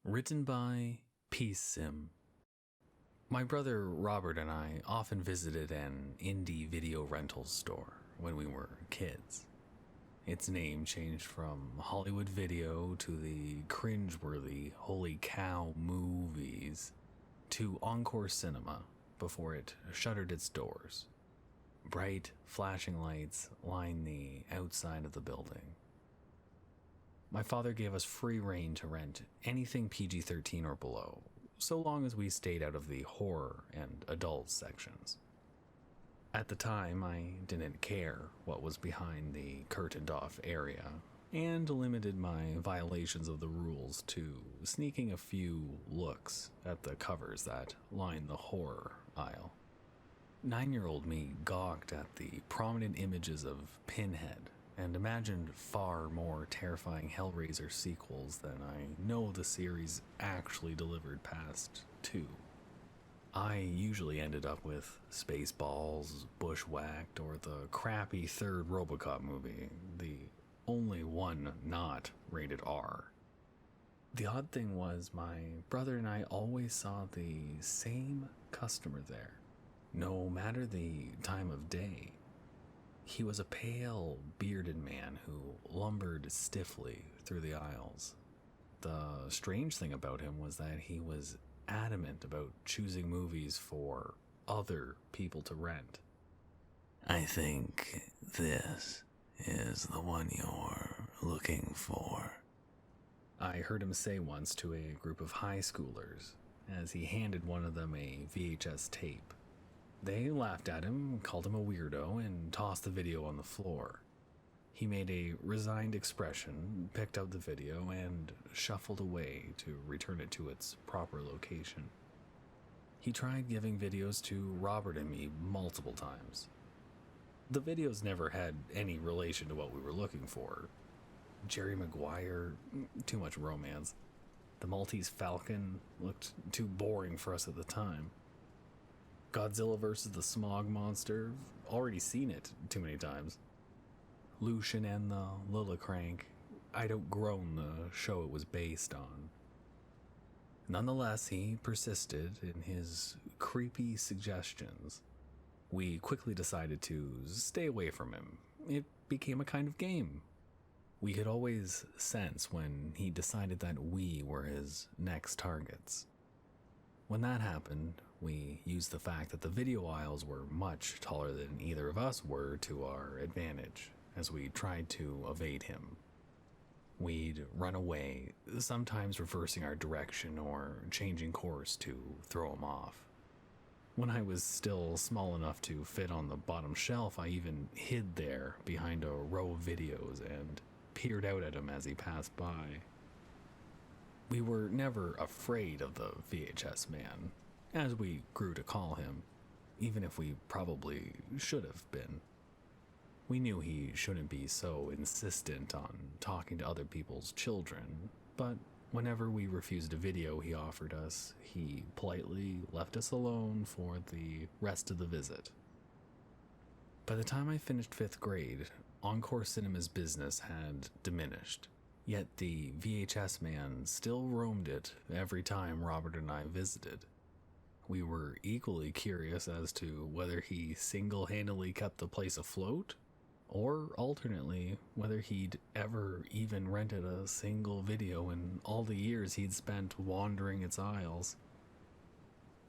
Written by PeaceSim. My brother Robert and I often visited an indie video rental store when we were kids. Its name changed from Hollywood Video to the cringeworthy Holy Cow Movies to Encore Cinema before it shuttered its doors. Bright, flashing lights lined the outside of the building. My father gave us free rein to rent anything PG-13 or below, so long as we stayed out of the horror and adult sections. At the time, I didn't care what was behind the curtained-off area, and limited my violations of the rules to sneaking a few looks at the covers that lined the horror aisle. 9-year-old me gawked at the prominent images of Pinhead and imagined far more terrifying Hellraiser sequels than I know the series actually delivered past 2. I usually ended up with Spaceballs, Bushwhacked, or the crappy third RoboCop movie, the only one not rated R. The odd thing was my brother and I always saw the same customer there, no matter the time of day. He was a pale, bearded man who lumbered stiffly through the aisles. The strange thing about him was that he was adamant about choosing movies for other people to rent. I think this is the one you're looking for, I heard him say once to a group of high schoolers as he handed one of them a VHS tape. They laughed at him, called him a weirdo, and tossed the video on the floor. He made a resigned expression, picked up the video, and shuffled away to return it to its proper location. He tried giving videos to Robert and me multiple times. The videos never had any relation to what we were looking for. Jerry Maguire, too much romance. The Maltese Falcon looked too boring for us at the time. Godzilla vs. the Smog Monster, already seen it too many times. Lucian and the Lillicrank, I'd outgrown the show it was based on. Nonetheless, he persisted in his creepy suggestions. We quickly decided to stay away from him. It became a kind of game. We could always sense when he decided that we were his next targets. When that happened, we used the fact that the video aisles were much taller than either of us were to our advantage as we tried to evade him. We'd run away, sometimes reversing our direction or changing course to throw him off. When I was still small enough to fit on the bottom shelf, I even hid there behind a row of videos and peered out at him as he passed by. We were never afraid of the VHS Man, as we grew to call him, even if we probably should have been. We knew he shouldn't be so insistent on talking to other people's children, but whenever we refused a video he offered us, he politely left us alone for the rest of the visit. By the time I finished 5th grade, Encore Cinema's business had diminished. Yet the VHS Man still roamed it every time Robert and I visited. We were equally curious as to whether he single-handedly kept the place afloat, or alternately, whether he'd ever even rented a single video in all the years he'd spent wandering its aisles.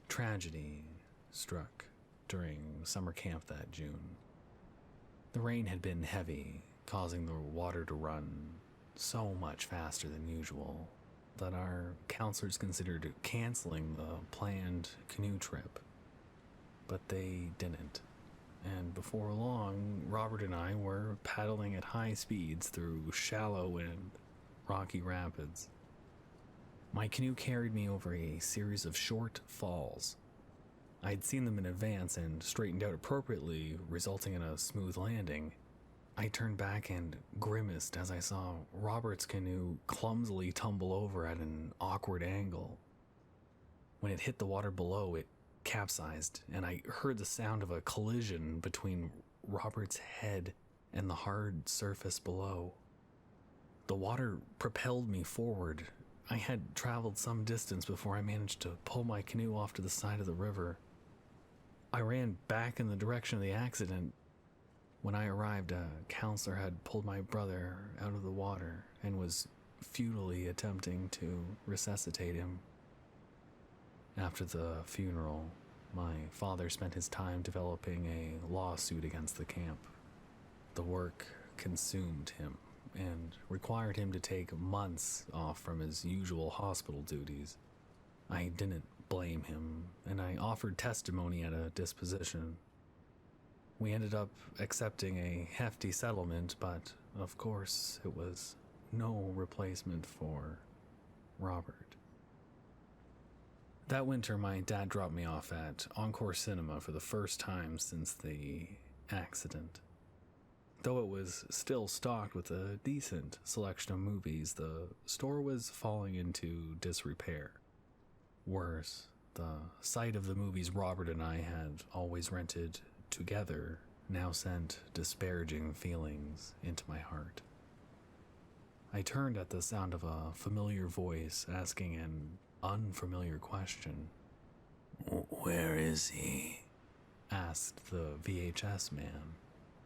Tragedy struck during summer camp that June. The rain had been heavy, causing the water to run so much faster than usual that our counselors considered canceling the planned canoe trip. But they didn't, and before long, Robert and I were paddling at high speeds through shallow and rocky rapids. My canoe carried me over a series of short falls. I'd seen them in advance and straightened out appropriately, resulting in a smooth landing. I turned back and grimaced as I saw Robert's canoe clumsily tumble over at an awkward angle. When it hit the water below, it capsized, and I heard the sound of a collision between Robert's head and the hard surface below. The water propelled me forward. I had traveled some distance before I managed to pull my canoe off to the side of the river. I ran back in the direction of the accident. When I arrived, a counselor had pulled my brother out of the water and was futilely attempting to resuscitate him. After the funeral, my father spent his time developing a lawsuit against the camp. The work consumed him and required him to take months off from his usual hospital duties. I didn't blame him, and I offered testimony at a disposition. We ended up accepting a hefty settlement, but of course it was no replacement for Robert. That winter, my dad dropped me off at Encore Cinema for the first time since the accident. Though it was still stocked with a decent selection of movies, the store was falling into disrepair. Worse, the sight of the movies Robert and I had always rented together now sent disparaging feelings into my heart. I turned at the sound of a familiar voice asking an unfamiliar question. Where is he? Asked the VHS man.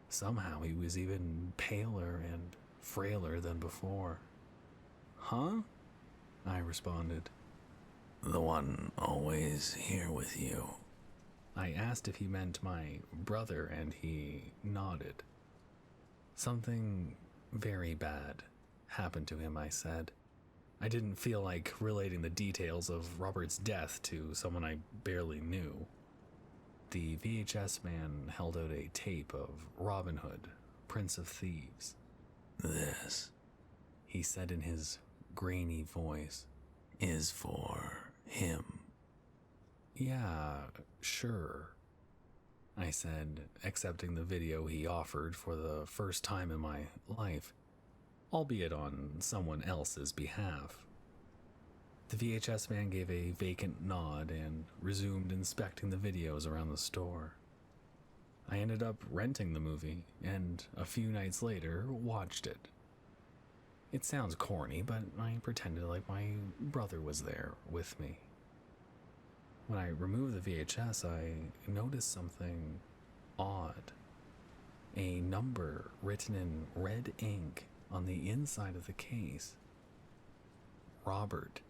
Somehow he was even paler and frailer than before. Huh? I responded. The one always here with you. I asked if he meant my brother, and he nodded. Something very bad happened to him, I said. I didn't feel like relating the details of Robert's death to someone I barely knew. The VHS man held out a tape of Robin Hood, Prince of Thieves. This, he said in his grainy voice, is for him. Yeah, sure, I said, accepting the video he offered for the first time in my life, albeit on someone else's behalf. The VHS man gave a vacant nod and resumed inspecting the videos around the store. I ended up renting the movie, and a few nights later watched it. It sounds corny, but I pretended like my brother was there with me. When I removed the VHS, I noticed something odd. A number written in red ink on the inside of the case. Robert,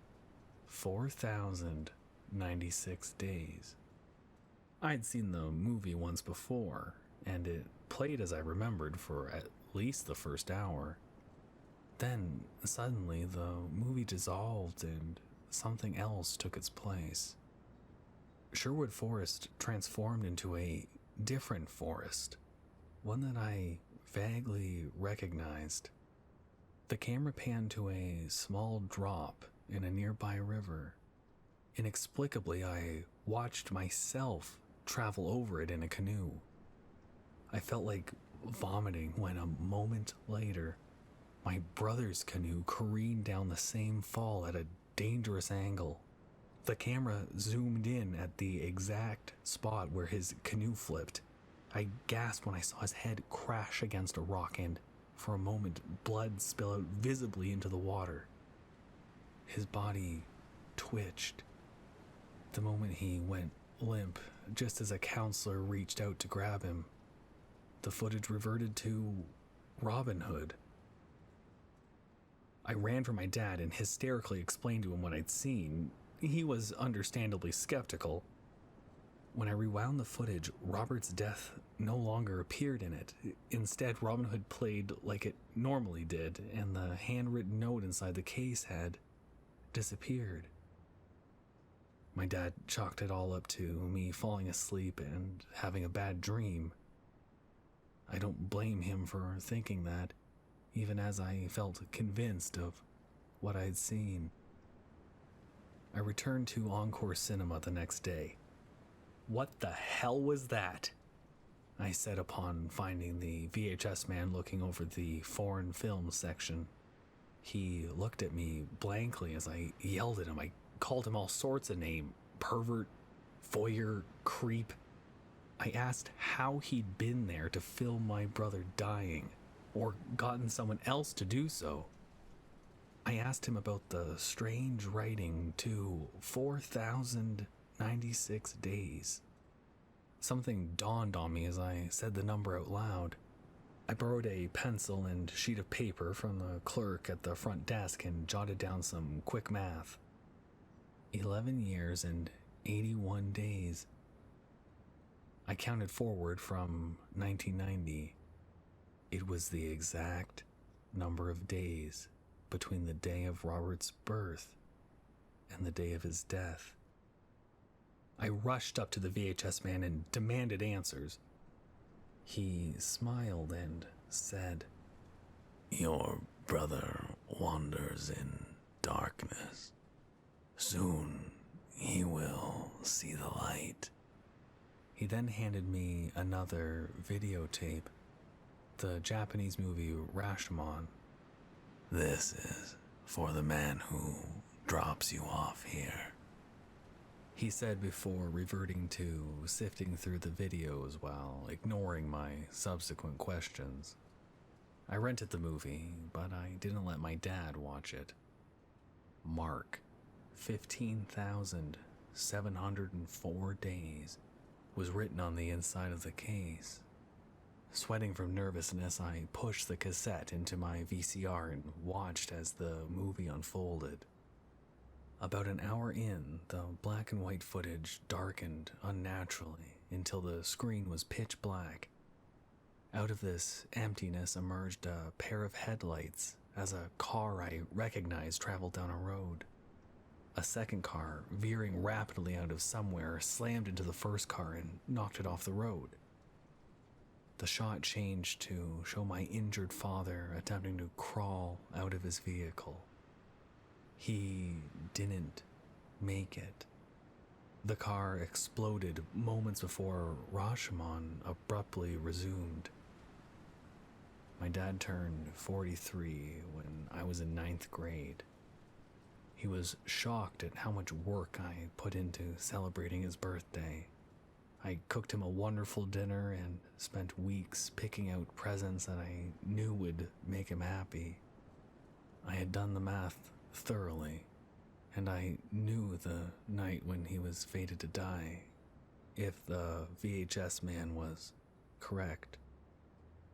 4,096 days. I'd seen the movie once before, and it played as I remembered for at least the first hour. Then, suddenly, the movie dissolved and something else took its place. Sherwood Forest transformed into a different forest, one that I vaguely recognized. The camera panned to a small drop in a nearby river. Inexplicably, I watched myself travel over it in a canoe. I felt like vomiting when a moment later, my brother's canoe careened down the same fall at a dangerous angle. The camera zoomed in at the exact spot where his canoe flipped. I gasped when I saw his head crash against a rock and, for a moment, blood spill out visibly into the water. His body twitched. The moment he went limp, just as a counselor reached out to grab him, the footage reverted to Robin Hood. I ran for my dad and hysterically explained to him what I'd seen. He was understandably skeptical. When I rewound the footage, Robert's death no longer appeared in it. Instead, Robin Hood played like it normally did, and the handwritten note inside the case had disappeared. My dad chalked it all up to me falling asleep and having a bad dream. I don't blame him for thinking that, even as I felt convinced of what I'd seen. I returned to Encore Cinema the next day. What the hell was that? I said upon finding the VHS man looking over the foreign film section. He looked at me blankly as I yelled at him. I called him all sorts of names: pervert, voyeur, creep. I asked how he'd been there to film my brother dying, or gotten someone else to do so. I asked him about the strange writing to 4,096 days. Something dawned on me as I said the number out loud. I borrowed a pencil and sheet of paper from the clerk at the front desk and jotted down some quick math. 11 years and 81 days. I counted forward from 1990. It was the exact number of days between the day of Robert's birth and the day of his death. I rushed up to the VHS man and demanded answers. He smiled and said, Your brother wanders in darkness. Soon he will see the light. He then handed me another videotape, the Japanese movie Rashomon. This is for the man who drops you off here. He said before reverting to sifting through the videos while ignoring my subsequent questions. I rented the movie, but I didn't let my dad watch it. Mark, 15,704 days, was written on the inside of the case. Sweating from nervousness, I pushed the cassette into my VCR and watched as the movie unfolded. About an hour in, the black and white footage darkened unnaturally until the screen was pitch black. Out of this emptiness emerged a pair of headlights as a car I recognized traveled down a road. A second car, veering rapidly out of somewhere, slammed into the first car and knocked it off the road. The shot changed to show my injured father attempting to crawl out of his vehicle. He didn't make it. The car exploded moments before Rashomon abruptly resumed. My dad turned 43 when I was in 9th grade. He was shocked at how much work I put into celebrating his birthday. I cooked him a wonderful dinner and spent weeks picking out presents that I knew would make him happy. I had done the math thoroughly, and I knew the night when he was fated to die, if the VHS man was correct.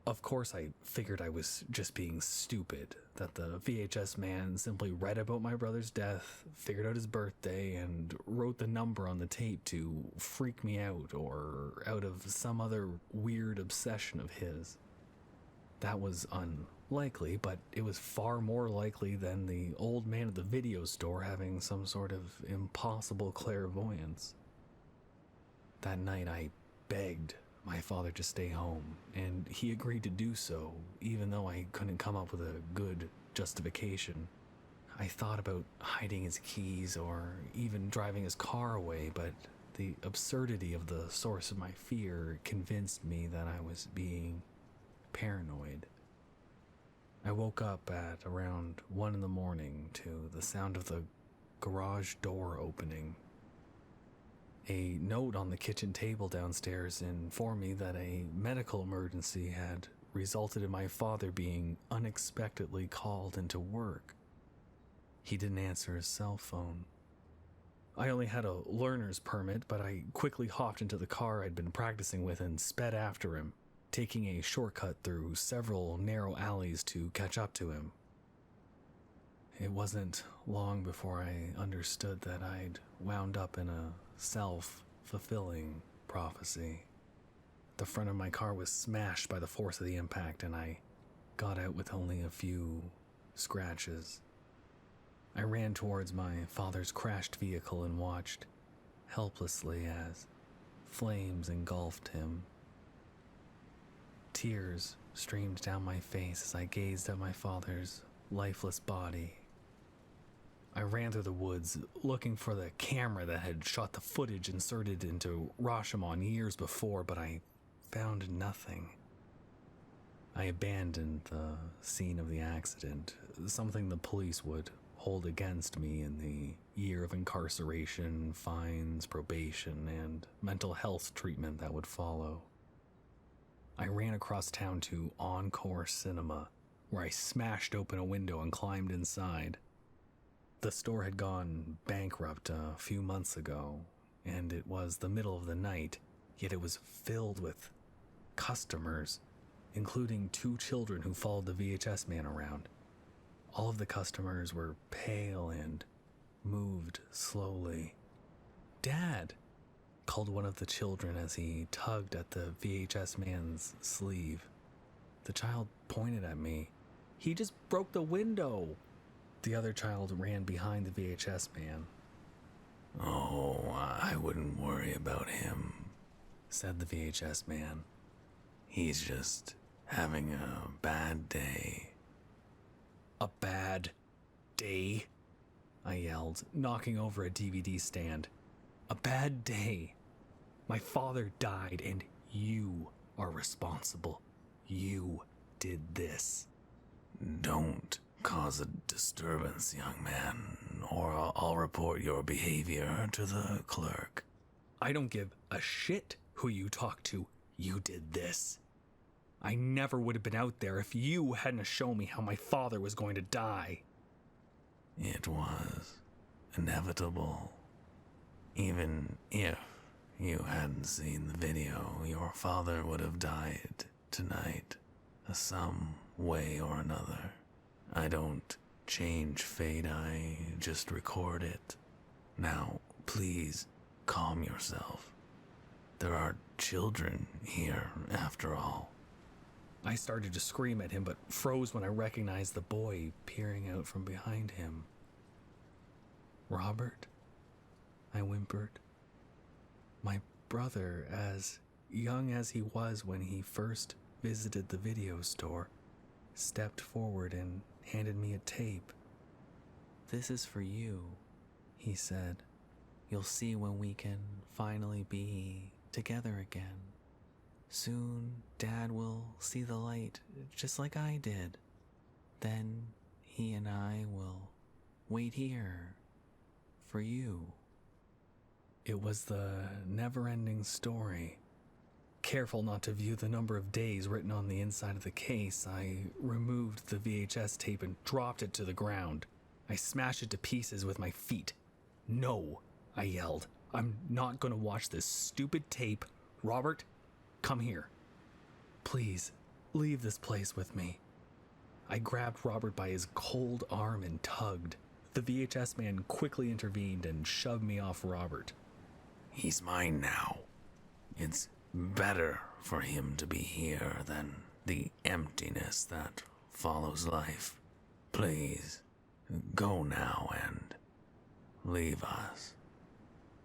Of course, I figured I was just being stupid, that the VHS man simply read about my brother's death, figured out his birthday, and wrote the number on the tape to freak me out or out of some other weird obsession of his. That was unlikely, but it was far more likely than the old man at the video store having some sort of impossible clairvoyance. That night I begged my father to stay home, and he agreed to do so, even though I couldn't come up with a good justification. I thought about hiding his keys or even driving his car away, but the absurdity of the source of my fear convinced me that I was being paranoid. I woke up at around 1 a.m. to the sound of the garage door opening. A note on the kitchen table downstairs informed me that a medical emergency had resulted in my father being unexpectedly called into work. He didn't answer his cell phone. I only had a learner's permit, but I quickly hopped into the car I'd been practicing with and sped after him, taking a shortcut through several narrow alleys to catch up to him. It wasn't long before I understood that I'd wound up in a self-fulfilling prophecy. The front of my car was smashed by the force of the impact, and I got out with only a few scratches. I ran towards my father's crashed vehicle and watched helplessly as flames engulfed him. Tears streamed down my face as I gazed at my father's lifeless body. I ran through the woods, looking for the camera that had shot the footage inserted into Rashomon years before, but I found nothing. I abandoned the scene of the accident, something the police would hold against me in the year of incarceration, fines, probation, and mental health treatment that would follow. I ran across town to Encore Cinema, where I smashed open a window and climbed inside. The store had gone bankrupt a few months ago, and it was the middle of the night, yet it was filled with customers, including 2 children who followed the VHS Man around. All of the customers were pale and moved slowly. "Dad," called one of the children as he tugged at the VHS Man's sleeve. The child pointed at me. "He just broke the window." The other child ran behind the VHS Man. "Oh, I wouldn't worry about him," said the VHS Man. "He's just having a bad day." "A bad day?" I yelled, knocking over a DVD stand. "A bad day? My father died and you are responsible. You did this." "Don't cause a disturbance, young man, or I'll report your behavior to the clerk." "I don't give a shit who you talk to. You did this. I never would have been out there if you hadn't shown me how my father was going to die." "It was inevitable. Even if you hadn't seen the video, your father would have died tonight, some way or another. I don't change fate, I just record it. Now, please calm yourself. There are children here, after all." I started to scream at him, but froze when I recognized the boy peering out from behind him. "Robert?" I whimpered. My brother, as young as he was when he first visited the video store, stepped forward and handed me a tape. "This is for you," he said. "You'll see when we can finally be together again. Soon, Dad will see the light just like I did. Then he and I will wait here for you." It was the never-ending story. Careful not to view the number of days written on the inside of the case, I removed the VHS tape and dropped it to the ground. I smashed it to pieces with my feet. "No," I yelled. "I'm not going to watch this stupid tape. Robert, come here. Please, leave this place with me." I grabbed Robert by his cold arm and tugged. The VHS Man quickly intervened and shoved me off Robert. "He's mine now. It's better for him to be here than the emptiness that follows life. Please, go now and leave us."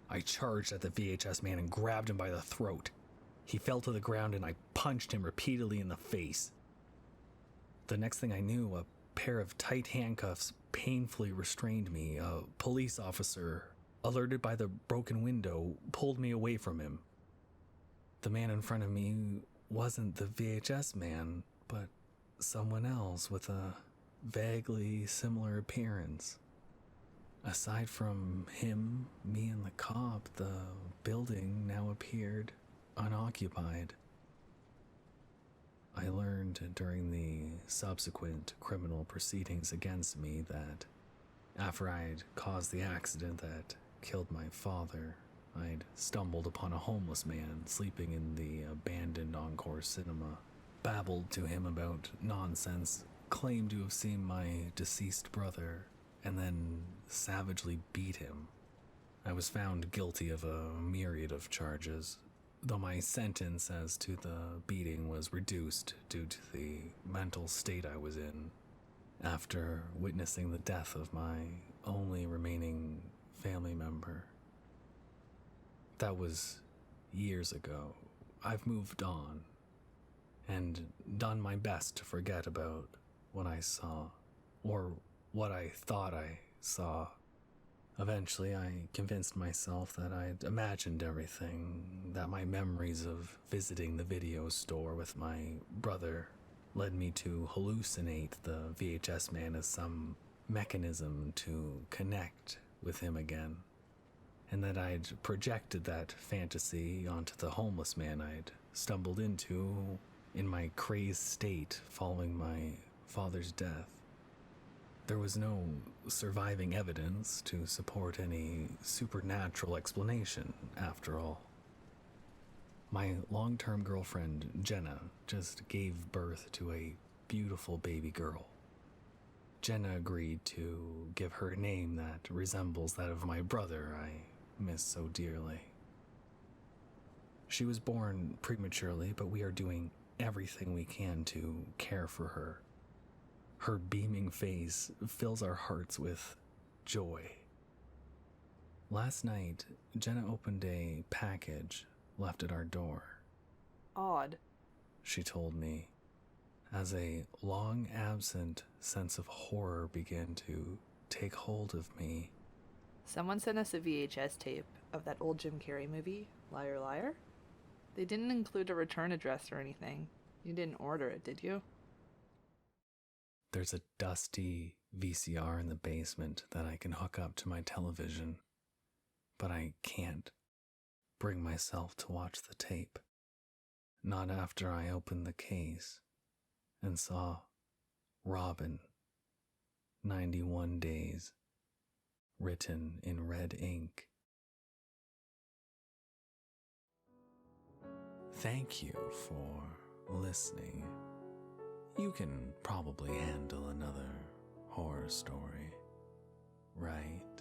I charged at the VHS Man and grabbed him by the throat. He fell to the ground and I punched him repeatedly in the face. The next thing I knew, a pair of tight handcuffs painfully restrained me. A police officer, alerted by the broken window, pulled me away from him. The man in front of me wasn't the VHS Man, but someone else with a vaguely similar appearance. Aside from him, me, and the cop, the building now appeared unoccupied. I learned during the subsequent criminal proceedings against me that after I'd caused the accident that killed my father, I'd stumbled upon a homeless man sleeping in the abandoned Encore cinema, babbled to him about nonsense, claimed to have seen my deceased brother, and then savagely beat him. I was found guilty of a myriad of charges, though my sentence as to the beating was reduced due to the mental state I was in after witnessing the death of my only remaining family member. That was years ago. I've moved on and done my best to forget about what I saw, or what I thought I saw. Eventually, I convinced myself that I'd imagined everything, that my memories of visiting the video store with my brother led me to hallucinate the VHS Man as some mechanism to connect with him again, and that I'd projected that fantasy onto the homeless man I'd stumbled into in my crazed state following my father's death. There was no surviving evidence to support any supernatural explanation, after all. My long-term girlfriend, Jenna, just gave birth to a beautiful baby girl. Jenna agreed to give her a name that resembles that of my brother I miss so dearly. She was born prematurely, but we are doing everything we can to care for her. Her beaming face fills our hearts with joy. Last night, Jenna opened a package left at our door. Odd. She told me, as a long-absent sense of horror began to take hold of me. Someone sent us a VHS tape of that old Jim Carrey movie, Liar Liar. They didn't include a return address or anything. You didn't order it, did you? There's a dusty VCR in the basement that I can hook up to my television, but I can't bring myself to watch the tape. Not after I opened the case and saw Robin, 91 days, written in red ink. Thank you for listening. You can probably handle another horror story, right?